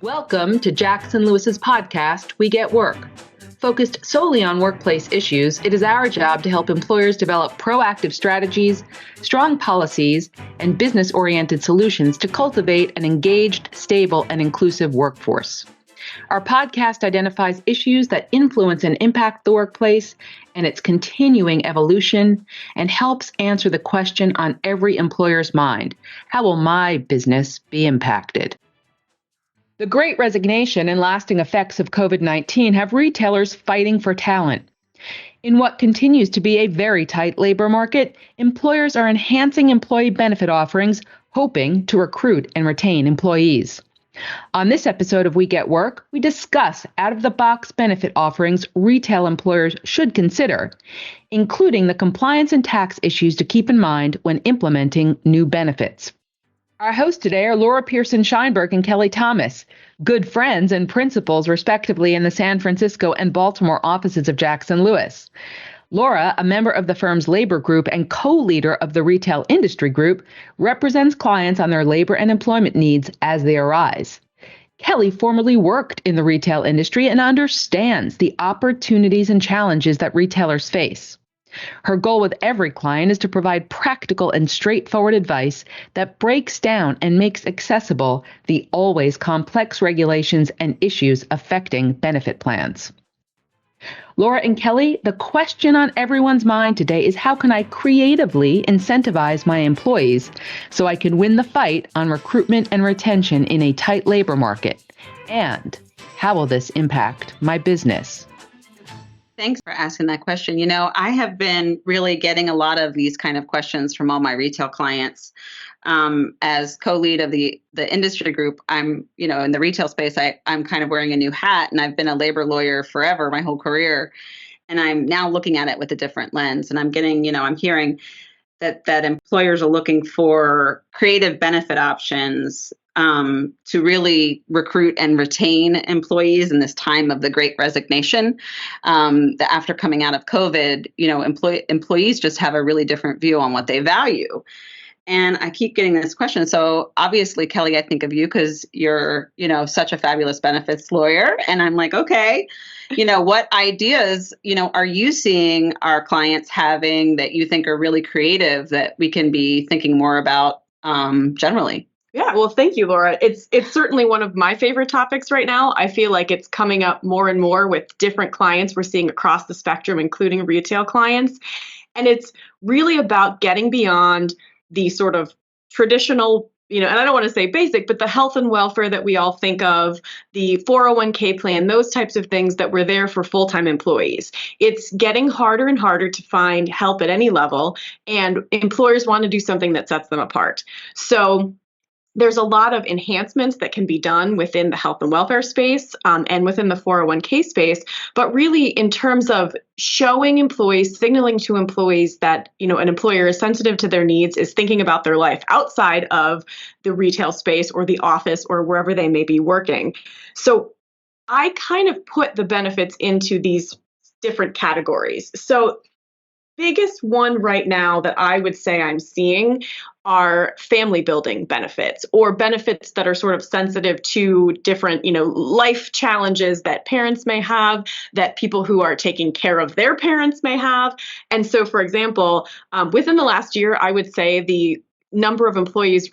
Welcome to Jackson Lewis's podcast, We Get Work. Focused solely on workplace issues, it is our job to help employers develop proactive strategies, strong policies, and business-oriented solutions to cultivate an engaged, stable, and inclusive workforce. Our podcast identifies issues that influence and impact the workplace and its continuing evolution, and helps answer the question on every employer's mind: how will my business be impacted? The Great Resignation and lasting effects of COVID-19 have retailers fighting for talent. In what continues to be a very tight labor market, employers are enhancing employee benefit offerings, hoping to recruit and retain employees. On this episode of We Get Work, we discuss out-of-the-box benefit offerings retail employers should consider, including the compliance and tax issues to keep in mind when implementing new benefits. Our hosts today are Laura Pearson-Scheinberg and Kelly Thomas, good friends and principals, respectively, in the San Francisco and Baltimore offices of Jackson Lewis. Laura, a member of the firm's labor group and co-leader of the retail industry group, represents clients on their labor and employment needs as they arise. Kelly formerly worked in the retail industry and understands the opportunities and challenges that retailers face. Her goal with every client is to provide practical and straightforward advice that breaks down and makes accessible the always complex regulations and issues affecting benefit plans. Laura and Kelly, the question on everyone's mind today is, how can I creatively incentivize my employees so I can win the fight on recruitment and retention in a tight labor market? And how will this impact my business? Thanks for asking that question. You know, I have been really getting a lot of these kind of questions from all my retail clients. As co-lead of the industry group, I'm, in the retail space, I'm kind of wearing a new hat, and I've been a labor lawyer forever, my whole career. And I'm now looking at it with a different lens. And I'm getting, I'm hearing that employers are looking for creative benefit options to really recruit and retain employees in this time of the Great Resignation. That after coming out of COVID, employees just have a really different view on what they value. And I keep getting this question. So obviously, Kelly, I think of you because you're, such a fabulous benefits lawyer. And I'm like, okay, what ideas, are you seeing our clients having that you think are really creative that we can be thinking more about generally? Yeah, well, thank you, Laura. It's certainly one of my favorite topics right now. I feel like it's coming up more and more with different clients we're seeing across the spectrum, including retail clients. And it's really about getting beyond the sort of traditional, and I don't want to say basic, but the health and welfare that we all think of, the 401k plan, those types of things that were there for full-time employees. It's getting harder and harder to find help at any level, and employers want to do something that sets them apart. So there's a lot of enhancements that can be done within the health and welfare space and within the 401k space. But really, in terms of showing employees, signaling to employees that, an employer is sensitive to their needs, is thinking about their life outside of the retail space or the office or wherever they may be working. So I kind of put the benefits into these different categories. So biggest one right now that I would say I'm seeing are family building benefits, or benefits that are sort of sensitive to different, life challenges that parents may have, that people who are taking care of their parents may have. And so, for example, within the last year, I would say the number of employers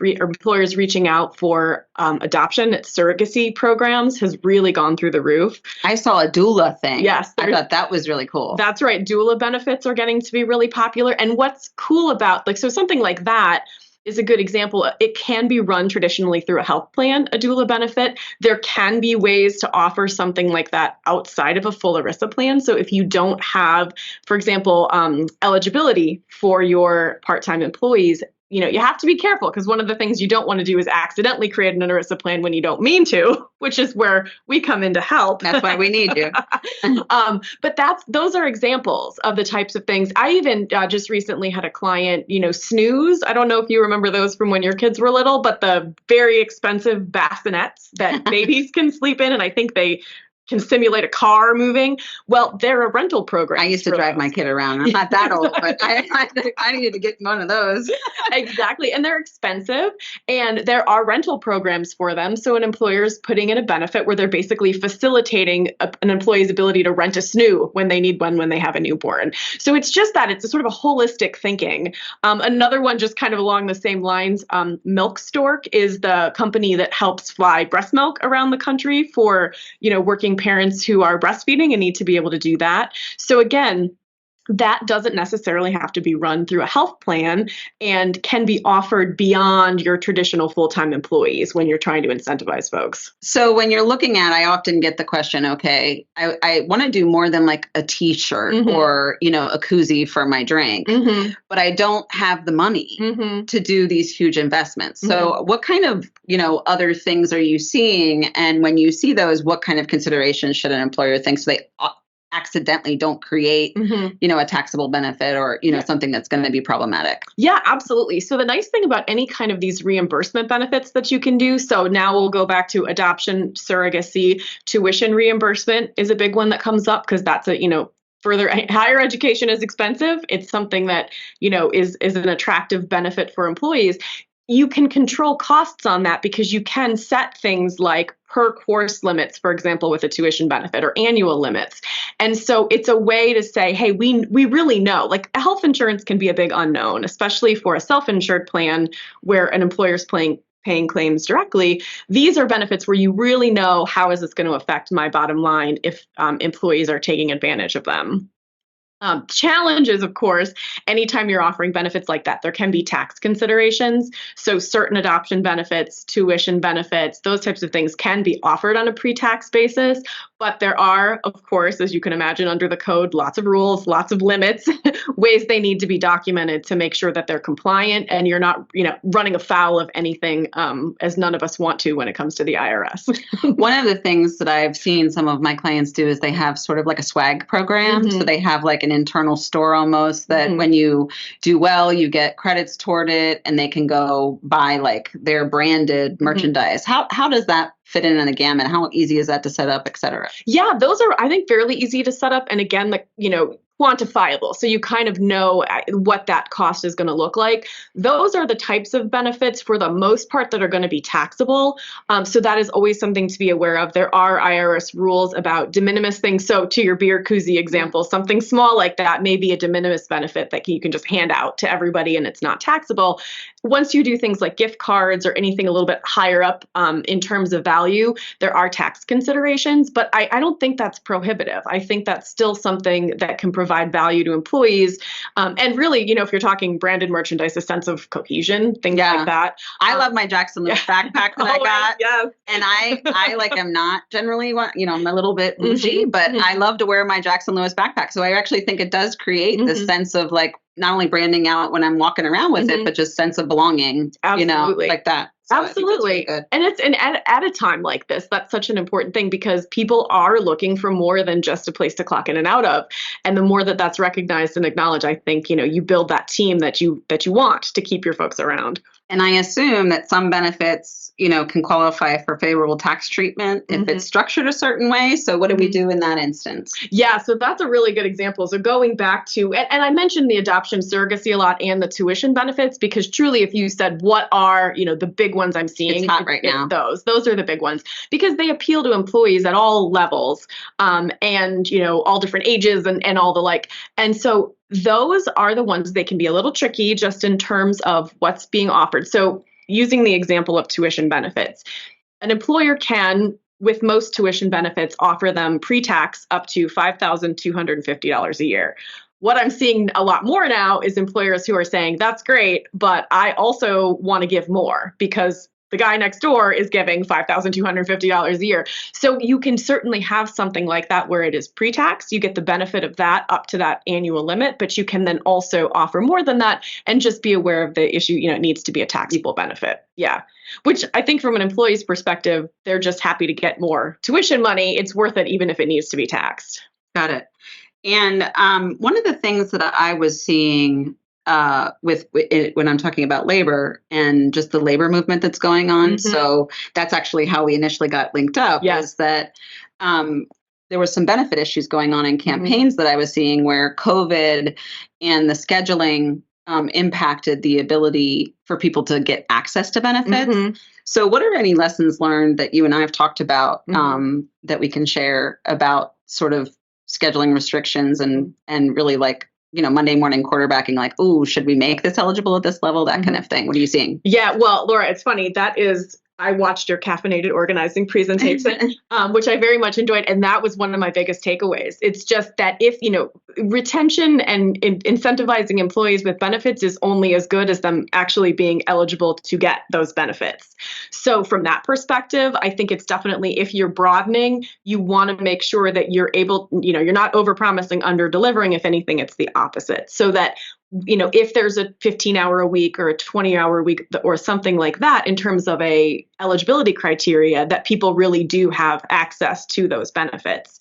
reaching out for adoption surrogacy programs has really gone through the roof. I saw a doula thing. Yes. I thought that was really cool. That's right. Doula benefits are getting to be really popular. And what's cool about, so something like that is a good example. It can be run traditionally through a health plan, a doula benefit. There can be ways to offer something like that outside of a full ERISA plan. So if you don't have, for example, eligibility for your part-time employees, you have to be careful, because one of the things you don't want to do is accidentally create an ERISA plan when you don't mean to, which is where we come in to help. That's why we need you. But those are examples of the types of things. I even just recently had a client, snooze. I don't know if you remember those from when your kids were little, but the very expensive bassinets that babies can sleep in. And I think they can simulate a car moving. Well, there are rental programs. I used to drive my kid around. I'm not that old, but I needed to get one of those. Exactly. And they're expensive, and there are rental programs for them. So an employer is putting in a benefit where they're basically facilitating an employee's ability to rent a snoo when they need one when they have a newborn. So it's just that it's a sort of a holistic thinking. Another one just kind of along the same lines, Milk Stork is the company that helps fly breast milk around the country for, working parents who are breastfeeding and need to be able to do that. So again, that doesn't necessarily have to be run through a health plan and can be offered beyond your traditional full-time employees when you're trying to incentivize folks. So when you're looking at, I often get the question, okay, I want to do more than like a t-shirt or, a koozie for my drink, but I don't have the money to do these huge investments. So what kind of, other things are you seeing? And when you see those, what kind of considerations should an employer think so they accidentally don't create, a taxable benefit or, something that's going to be problematic? Yeah, absolutely. So the nice thing about any kind of these reimbursement benefits that you can do, so now we'll go back to adoption, surrogacy, tuition reimbursement is a big one that comes up because that's further higher education is expensive. It's something that, is an attractive benefit for employees. You can control costs on that because you can set things like per course limits, for example, with a tuition benefit or annual limits. And so it's a way to say, hey, we really know, like health insurance can be a big unknown, especially for a self-insured plan where an employer's paying claims directly. These are benefits where you really know how is this going to affect my bottom line if employees are taking advantage of them. Challenges, of course, anytime you're offering benefits like that, there can be tax considerations. So certain adoption benefits, tuition benefits, those types of things can be offered on a pre-tax basis. But there are, of course, as you can imagine under the code, lots of rules, lots of limits, ways they need to be documented to make sure that they're compliant and you're not, running afoul of anything, as none of us want to when it comes to the IRS. One of the things that I've seen some of my clients do is they have sort of like a swag program. So they have like an internal store almost that when you do well, you get credits toward it and they can go buy like their branded merchandise. How does that fit in the gamut? How easy is that to set up, et cetera? Yeah, those are, I think, fairly easy to set up. And again, quantifiable. So you kind of know what that cost is going to look like. Those are the types of benefits for the most part that are going to be taxable. So that is always something to be aware of. There are IRS rules about de minimis things. So to your beer koozie example, something small like that may be a de minimis benefit that you can just hand out to everybody and it's not taxable. Once you do things like gift cards or anything a little bit higher up in terms of value, there are tax considerations, but I don't think that's prohibitive. I think that's still something that can provide value to employees. And really, if you're talking branded merchandise, a sense of cohesion, things like that. I love my Jackson Lewis backpack that I got. Yes. And I'm not generally, I'm a little bit bougie, but I love to wear my Jackson Lewis backpack. So I actually think it does create this sense of like, not only branding out when I'm walking around with it, but just sense of belonging, like that. So absolutely. And it's at a time like this, that's such an important thing because people are looking for more than just a place to clock in and out of. And the more that that's recognized and acknowledged, I think, you build that team that you want to keep your folks around. And I assume that some benefits, can qualify for favorable tax treatment if it's structured a certain way. So what do we do in that instance? Yeah, so that's a really good example. So going back to, and I mentioned the adoption surrogacy a lot and the tuition benefits, because truly, if you said, what are, the big ones I'm seeing? It's hot right now. Those are the big ones because they appeal to employees at all levels and, all different ages and all the like. And so those are the ones they can be a little tricky just in terms of what's being offered. So using the example of tuition benefits, an employer can, with most tuition benefits, offer them pre-tax up to $5,250 a year. What I'm seeing a lot more now is employers who are saying, that's great, but I also want to give more because the guy next door is giving $5,250 a year. So you can certainly have something like that where it is pre-tax. You get the benefit of that up to that annual limit, but you can then also offer more than that and just be aware of the issue. It needs to be a taxable benefit. Yeah. Which I think from an employee's perspective, they're just happy to get more tuition money. It's worth it even if it needs to be taxed. Got it. And one of the things that I was seeing with when I'm talking about labor and just the labor movement that's going on. So that's actually how we initially got linked up. Yes. Is that there were some benefit issues going on in campaigns that I was seeing where COVID and the scheduling impacted the ability for people to get access to benefits. So what are any lessons learned that you and I have talked about that we can share about sort of scheduling restrictions and really like, Monday morning quarterbacking, like, ooh, should we make this eligible at this level? That kind of thing. What are you seeing? Yeah, well, Laura, it's funny. I watched your caffeinated organizing presentation, which I very much enjoyed. And that was one of my biggest takeaways. It's just that if, retention and incentivizing employees with benefits is only as good as them actually being eligible to get those benefits. So from that perspective, I think it's definitely, if you're broadening, you want to make sure that you're able, you're not overpromising, under delivering. If anything, it's the opposite. So that if there's a 15-hour a week or a 20-hour a week or something like that in terms of a eligibility criteria, that people really do have access to those benefits.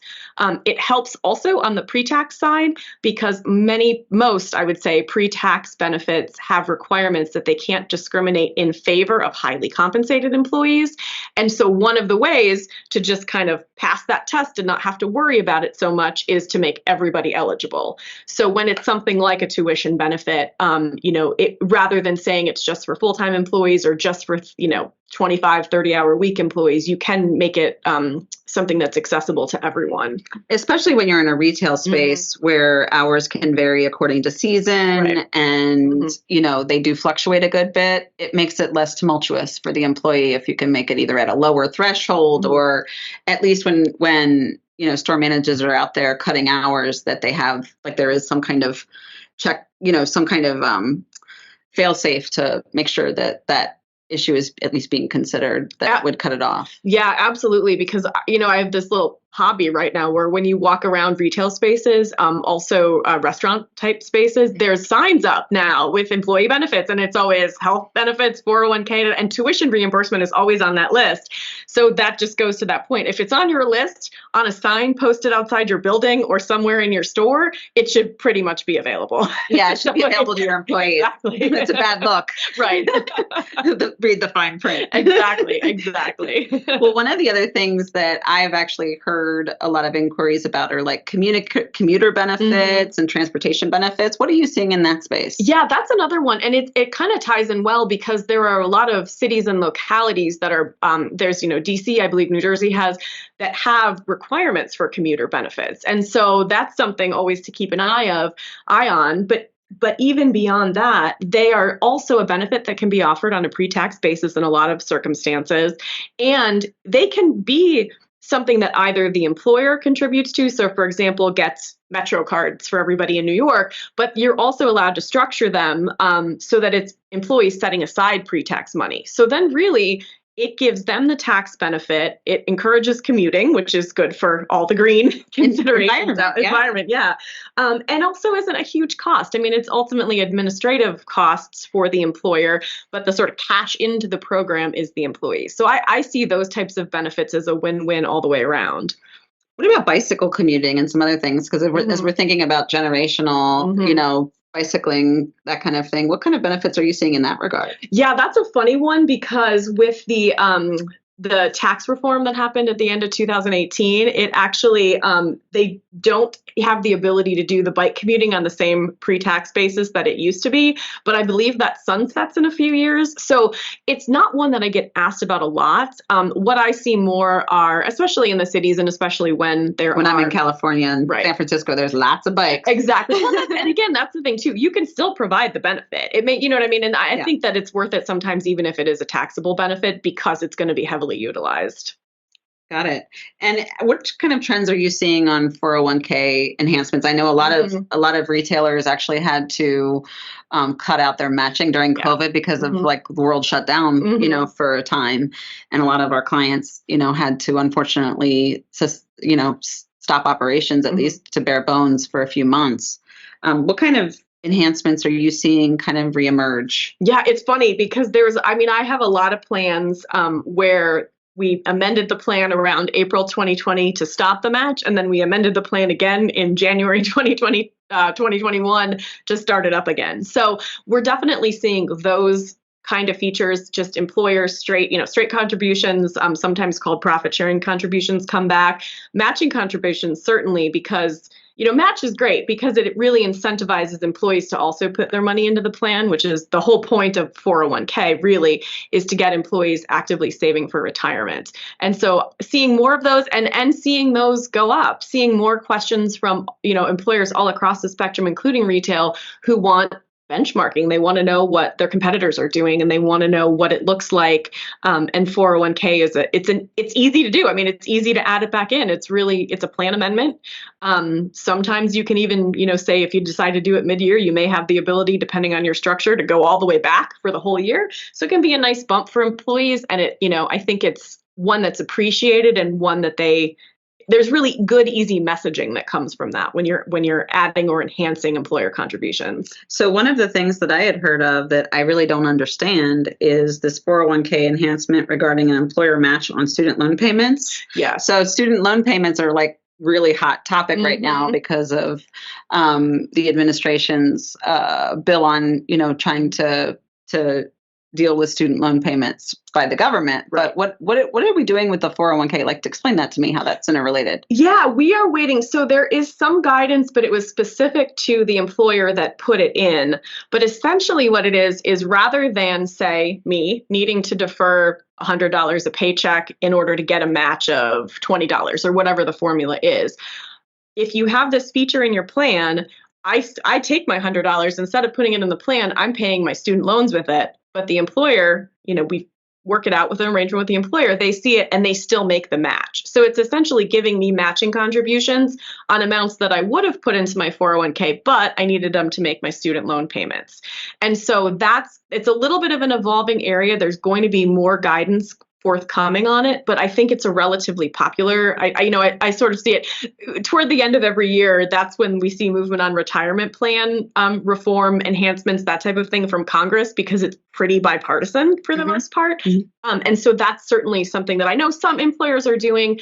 It helps also on the pre-tax side because most, I would say, pre-tax benefits have requirements that they can't discriminate in favor of highly compensated employees. And so one of the ways to just kind of pass that test and not have to worry about it so much is to make everybody eligible. So when it's something like a tuition benefit, rather than saying it's just for full-time employees or just for, 25, 30-hour week employees, you can make it something that's accessible to everyone. Especially when you're in a retail space where hours can vary according to season and, they do fluctuate a good bit. It makes it less tumultuous for the employee if you can make it either at a lower threshold or at least when store managers are out there cutting hours, that they have, like, there is some kind of check, some kind of fail safe to make sure that issue is at least being considered that would cut it off. Yeah, absolutely. Because, I have this little hobby right now where when you walk around retail spaces, also restaurant type spaces, there's signs up now with employee benefits, and it's always health benefits, 401k, and tuition reimbursement is always on that list. So that just goes to that point. If it's on your list on a sign posted outside your building or somewhere in your store, it should pretty much be available. Yeah, it should be available to your employees. Exactly. It's a bad look. Right. Read the fine print. Exactly. Well, one of the other things that I've actually heard a lot of inquiries about are like commuter benefits and transportation benefits. What are you seeing in that space? Yeah, that's another one. And it kind of ties in well because there are a lot of cities and localities that are, there's, DC, I believe New Jersey has, that have requirements for commuter benefits. And so that's something always to keep an eye on. But even beyond that, they are also a benefit that can be offered on a pre-tax basis in a lot of circumstances. And they can be something that either the employer contributes to. So, for example, gets Metro cards for everybody in New York, but you're also allowed to structure them so that it's employees setting aside pre-tax money. So then really, it gives them the tax benefit. It encourages commuting, which is good for all the green considerations. Environment, yeah. And also isn't a huge cost. I mean, it's ultimately administrative costs for the employer, but the sort of cash into the program is the employee. So I see those types of benefits as a win-win all the way around. What about bicycle commuting and some other things? Because as we're thinking about generational, bicycling, that kind of thing, what kind of benefits are you seeing in that regard? Yeah, that's a funny one because with the tax reform that happened at the end of 2018, it actually, they don't have the ability to do the bike commuting on the same pre-tax basis that it used to be. But I believe that sunsets in a few years. So it's not one that I get asked about a lot. What I see more are, especially in the cities and especially when I'm in California and San Francisco, there's lots of bikes. Exactly. And again, that's the thing too. You can still provide the benefit. It may, you know what I mean? And I think that it's worth it sometimes, even if it is a taxable benefit, because it's going to be heavily utilized. Got it. And what kind of trends are you seeing on 401k enhancements? I know a lot of retailers actually had to cut out their matching during COVID because of like the world shut down, for a time. And a lot of our clients, had to unfortunately, stop operations at least to bare bones for a few months. What kind of enhancements are you seeing kind of reemerge? Yeah, it's funny because I have a lot of plans where we amended the plan around April 2020 to stop the match, and then we amended the plan again in January 2021 to start it up again. So we're definitely seeing those kind of features, just employers straight contributions, sometimes called profit sharing contributions, come back. Matching contributions, certainly, because match is great because it really incentivizes employees to also put their money into the plan, which is the whole point of 401k, really, is to get employees actively saving for retirement. And so seeing more of those and seeing those go up, seeing more questions from employers all across the spectrum, including retail, who want benchmarking. They want to know what their competitors are doing, and they want to know what it looks like. And 401k it's easy to do. I mean, it's easy to add it back in. It's a plan amendment. Sometimes you can even, say if you decide to do it mid-year, you may have the ability, depending on your structure, to go all the way back for the whole year. So it can be a nice bump for employees. And I think it's one that's appreciated and one that there's really good, easy messaging that comes from that when you're adding or enhancing employer contributions. So one of the things that I had heard of that I really don't understand is this 401k enhancement regarding an employer match on student loan payments. Yeah. So student loan payments are like really hot topic right now because of the administration's bill on trying to deal with student loan payments by the government. Right. But what are we doing with the 401k? Like, to explain that to me, how that's interrelated. Yeah, we are waiting. So there is some guidance, but it was specific to the employer that put it in. But essentially what it is rather than, say, me needing to defer $100 a paycheck in order to get a match of $20 or whatever the formula is, if you have this feature in your plan, I take my $100, instead of putting it in the plan, I'm paying my student loans with it. But the employer, we work it out with an arrangement with the employer, they see it and they still make the match. So it's essentially giving me matching contributions on amounts that I would have put into my 401k, but I needed them to make my student loan payments. And so it's a little bit of an evolving area. There's going to be more guidance forthcoming on it, but I think it's a relatively popular. I sort of see it toward the end of every year. That's when we see movement on retirement plan reform, enhancements, that type of thing from Congress, because it's pretty bipartisan for the most part. And so that's certainly something that I know some employers are doing.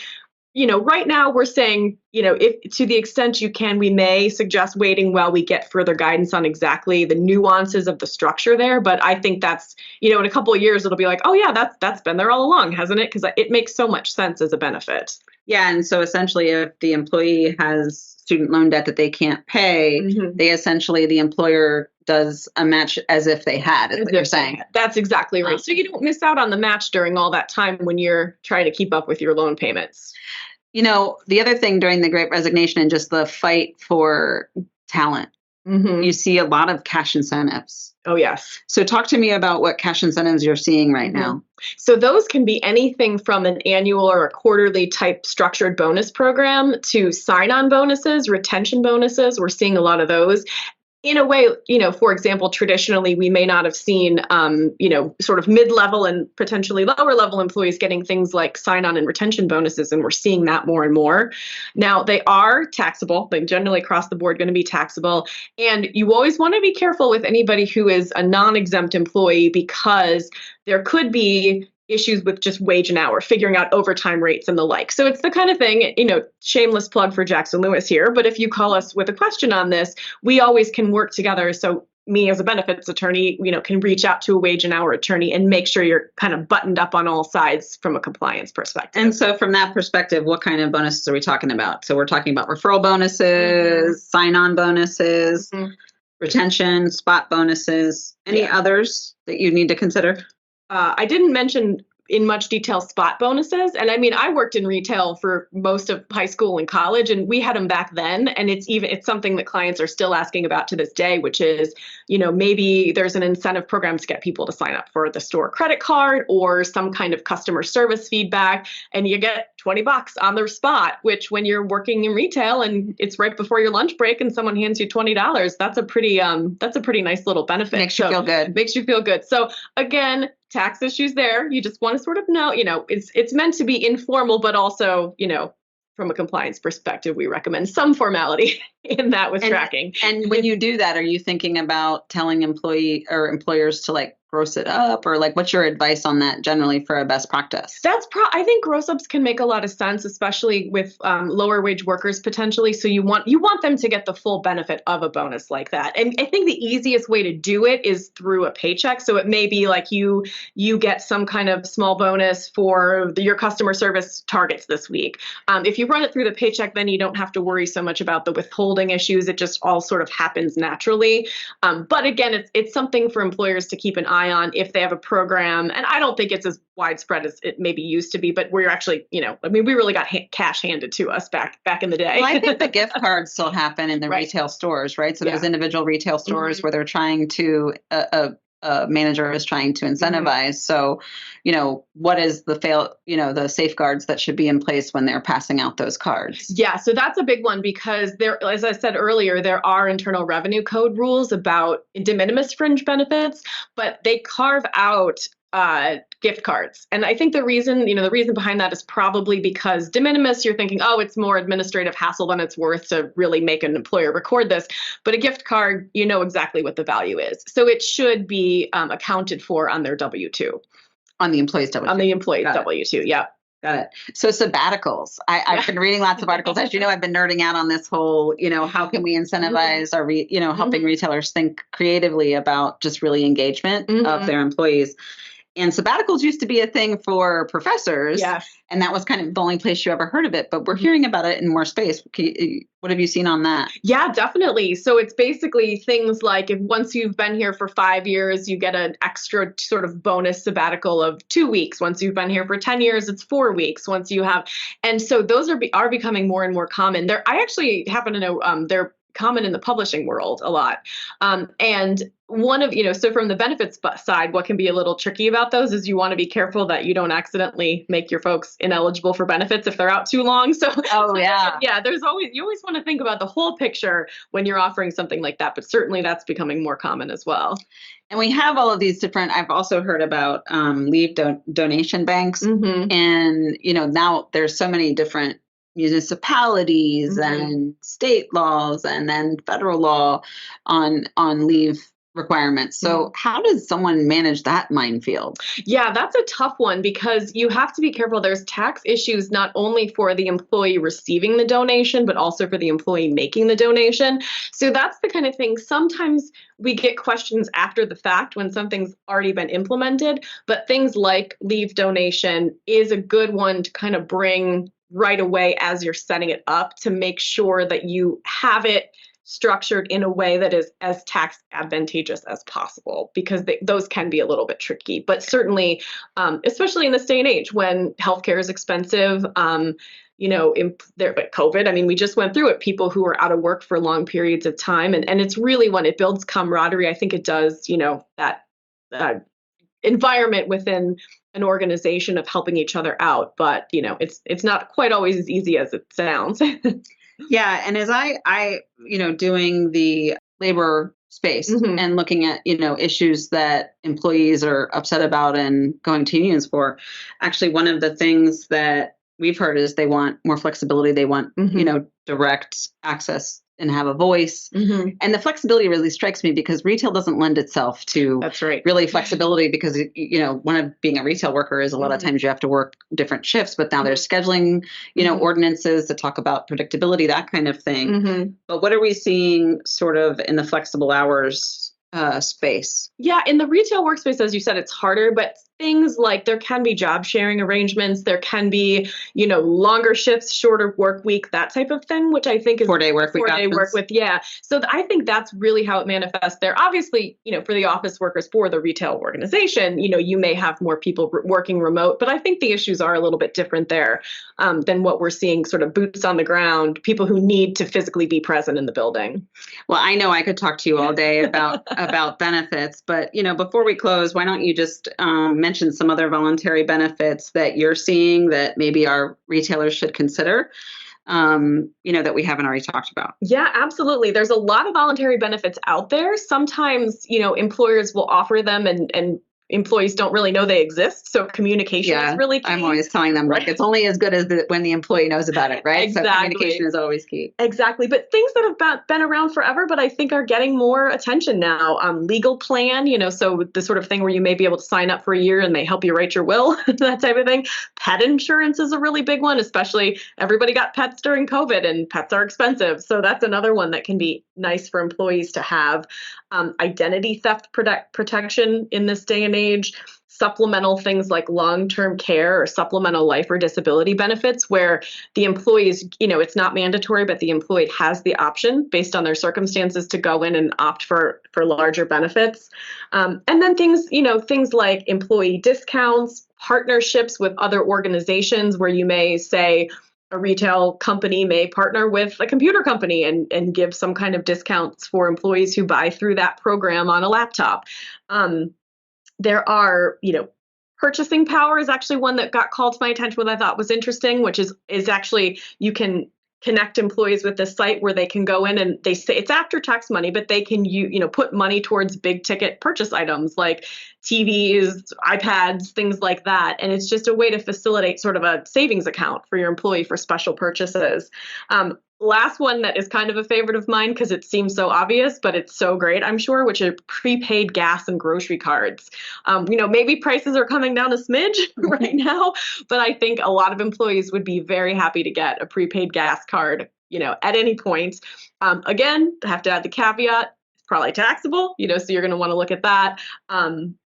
Right now we're saying, if to the extent you can, we may suggest waiting while we get further guidance on exactly the nuances of the structure there. But I think that's, in a couple of years, it'll be like, oh yeah, that's been there all along, hasn't it? Because it makes so much sense as a benefit. Yeah. And so essentially, if the employee has student loan debt that they can't pay, the employer does a match as if they had, is what you're saying. That's exactly right. So you don't miss out on the match during all that time when you're trying to keep up with your loan payments. The other thing during the Great Resignation and just the fight for talent, you see a lot of cash incentives. Oh, yes. So talk to me about what cash incentives you're seeing right now. So those can be anything from an annual or a quarterly type structured bonus program to sign-on bonuses, retention bonuses. We're seeing a lot of those. In a way, for example, traditionally, we may not have seen, sort of mid-level and potentially lower-level employees getting things like sign-on and retention bonuses, and we're seeing that more and more. Now, they are taxable. They're generally across the board going to be taxable. And you always want to be careful with anybody who is a non-exempt employee, because there could be issues with just wage and hour, figuring out overtime rates and the like. So it's the kind of thing, shameless plug for Jackson Lewis here, but if you call us with a question on this, we always can work together. So me as a benefits attorney, can reach out to a wage and hour attorney and make sure you're kind of buttoned up on all sides from a compliance perspective. And so from that perspective, what kind of bonuses are we talking about? So we're talking about referral bonuses, sign-on bonuses, retention, spot bonuses, any others that you need to consider? I didn't mention in much detail spot bonuses. And I mean, I worked in retail for most of high school and college, and we had them back then. And it's something that clients are still asking about to this day, which is, maybe there's an incentive program to get people to sign up for the store credit card or some kind of customer service feedback, and you get $20 on the spot, which when you're working in retail and it's right before your lunch break and someone hands you $20, that's a pretty nice little benefit. Makes you feel good. Makes you feel good. So again, tax issues there. You just want to sort of know, it's meant to be informal, but also, from a compliance perspective, we recommend some formality in that with tracking. And when you do that, are you thinking about telling employers to gross it up, or like, what's your advice on that generally for a best practice? I think gross ups can make a lot of sense, especially with lower wage workers potentially. So you want them to get the full benefit of a bonus like that. And I think the easiest way to do it is through a paycheck. So it may be like you get some kind of small bonus for your customer service targets this week. If you run it through the paycheck, then you don't have to worry so much about the withholding issues. It just all sort of happens naturally. But again, it's something for employers to keep an eye on if they have a program. And I don't think it's as widespread as it maybe used to be, but we're actually, we really got cash handed to us back in the day. Well, I think the gift cards still happen in the retail stores, right? So those individual retail stores where they're trying to, a manager is trying to incentivize. So, what is the safeguards that should be in place when they're passing out those cards? Yeah, so that's a big one because there, as I said earlier, there are Internal Revenue Code rules about de minimis fringe benefits, but they carve out gift cards. And I think the reason behind that is probably because de minimis, you're thinking, oh, it's more administrative hassle than it's worth to really make an employer record this. But a gift card, you know exactly what the value is. So it should be accounted for on their W-2. On the employee's W-2. On the employee's W-2, yeah. Got it. So sabbaticals. I've been reading lots of articles. As you know, I've been nerding out on this whole, how can we incentivize our, helping retailers think creatively about just really engagement of their employees. And sabbaticals used to be a thing for professors. Yes. And that was kind of the only place you ever heard of it. But we're hearing about it in more space. What have you seen on that? Yeah, definitely. So it's basically things like if once you've been here for 5 years, you get an extra sort of bonus sabbatical of 2 weeks. Once you've been here for 10 years, it's 4 weeks. Once you have, and so those are becoming more and more common. I actually happen to know they're common in the publishing world a lot. And one of, so from the benefits side, what can be a little tricky about those is you want to be careful that you don't accidentally make your folks ineligible for benefits if they're out too long. So, yeah, you always want to think about the whole picture when you're offering something like that, but certainly that's becoming more common as well. And we have all of these different, I've also heard about leave donation banks. And, now there's so many different municipalities and state laws and then federal law on leave requirements. So how does someone manage that minefield? Yeah, that's a tough one because you have to be careful. There's tax issues not only for the employee receiving the donation, but also for the employee making the donation. So that's the kind of thing. Sometimes we get questions after the fact when something's already been implemented, but things like leave donation is a good one to kind of bring right away as you're setting it up to make sure that you have it structured in a way that is as tax advantageous as possible, because those can be a little bit tricky. But certainly, especially in this day and age when healthcare is expensive, but COVID, we just went through it. People who are out of work for long periods of time, and it's really when it builds camaraderie. I think it does, that environment within an organization of helping each other out. But it's not quite always as easy as it sounds. Yeah. And as I doing the labor space and looking at, issues that employees are upset about and going to unions for, actually, one of the things that we've heard is they want more flexibility. They want, direct access and have a voice. And the flexibility really strikes me because retail doesn't lend itself to really flexibility because, one of being a retail worker is a lot of times you have to work different shifts, but now there's scheduling, ordinances to talk about predictability, that kind of thing. But what are we seeing sort of in the flexible hours space? Yeah, in the retail workspace, as you said, it's harder, but things like there can be job sharing arrangements, there can be, longer shifts, shorter work week, that type of thing, which I think is 4-day work week. 4-day work with, yeah. So I think that's really how it manifests there. Obviously, for the office workers, for the retail organization, you may have more people working remote, but I think the issues are a little bit different there than what we're seeing, sort of boots on the ground, people who need to physically be present in the building. Well, I know I could talk to you all day about benefits, but before we close, why don't you just mention some other voluntary benefits that you're seeing that maybe our retailers should consider, that we haven't already talked about? Yeah, absolutely. There's a lot of voluntary benefits out there. Sometimes, employers will offer them and employees don't really know they exist. So communication is really key. I'm always telling them, like, it's only as good as when the employee knows about it, right? Exactly. So communication is always key. Exactly. But things that have been around forever, but I think are getting more attention now. Legal plan, so the sort of thing where you may be able to sign up for a year and they help you write your will, that type of thing. Pet insurance is a really big one, especially everybody got pets during COVID and pets are expensive. So that's another one that can be nice for employees to have. Identity theft protection in this day and age. Supplemental things like long-term care or supplemental life or disability benefits where the employees, it's not mandatory, but the employee has the option based on their circumstances to go in and opt for larger benefits. And then things like employee discounts, partnerships with other organizations where you may say, a retail company may partner with a computer company and give some kind of discounts for employees who buy through that program on a laptop. There are, purchasing power is actually one that got called to my attention, what I thought was interesting, which is actually you can connect employees with this site where they can go in and they say it's after tax money, but they can put money towards big ticket purchase items like TVs, iPads, things like that. And it's just a way to facilitate sort of a savings account for your employee for special purchases. Last one that is kind of a favorite of mine because it seems so obvious, but it's so great, I'm sure, which are prepaid gas and grocery cards. Maybe prices are coming down a smidge right now, but I think a lot of employees would be very happy to get a prepaid gas card, at any point. Again, I have to add the caveat. Probably taxable, so you're going to want to look at that.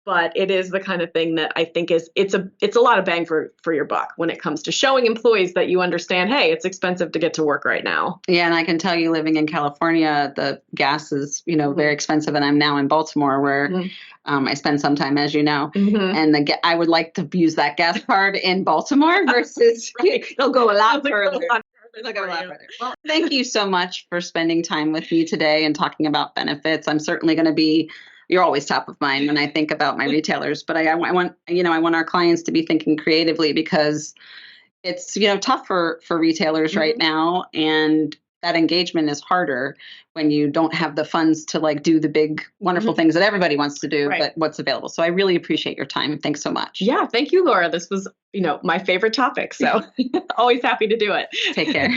But it is the kind of thing that I think it's a lot of bang for your buck when it comes to showing employees that you understand, hey, it's expensive to get to work right now. Yeah, and I can tell you, living in California, the gas is very expensive, and I'm now in Baltimore where I spend some time, as you know, and I would like to use that gas card in Baltimore versus it'll go a lot further. Well, thank you so much for spending time with me today and talking about benefits. I'm certainly going to be, you're always top of mind when I think about my retailers, but I want our clients to be thinking creatively because it's, tough for retailers right now. And that engagement is harder when you don't have the funds to do the big, wonderful things that everybody wants to do, but what's available. So I really appreciate your time. Thanks so much. Yeah. Thank you, Laura. This was, my favorite topic. So always happy to do it. Take care.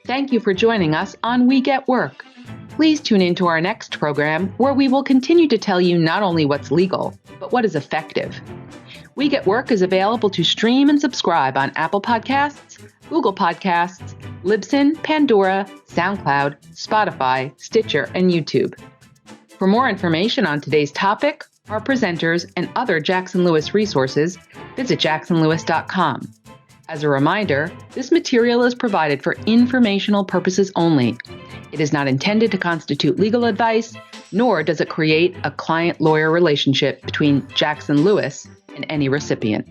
Thank you for joining us on We Get Work. Please tune into our next program where we will continue to tell you not only what's legal, but what is effective. We Get Work is available to stream and subscribe on Apple Podcasts, Google Podcasts, Libsyn, Pandora, SoundCloud, Spotify, Stitcher, and YouTube. For more information on today's topic, our presenters, and other Jackson Lewis resources, visit jacksonlewis.com. As a reminder, this material is provided for informational purposes only. It is not intended to constitute legal advice, nor does it create a client-lawyer relationship between Jackson Lewis and any recipient.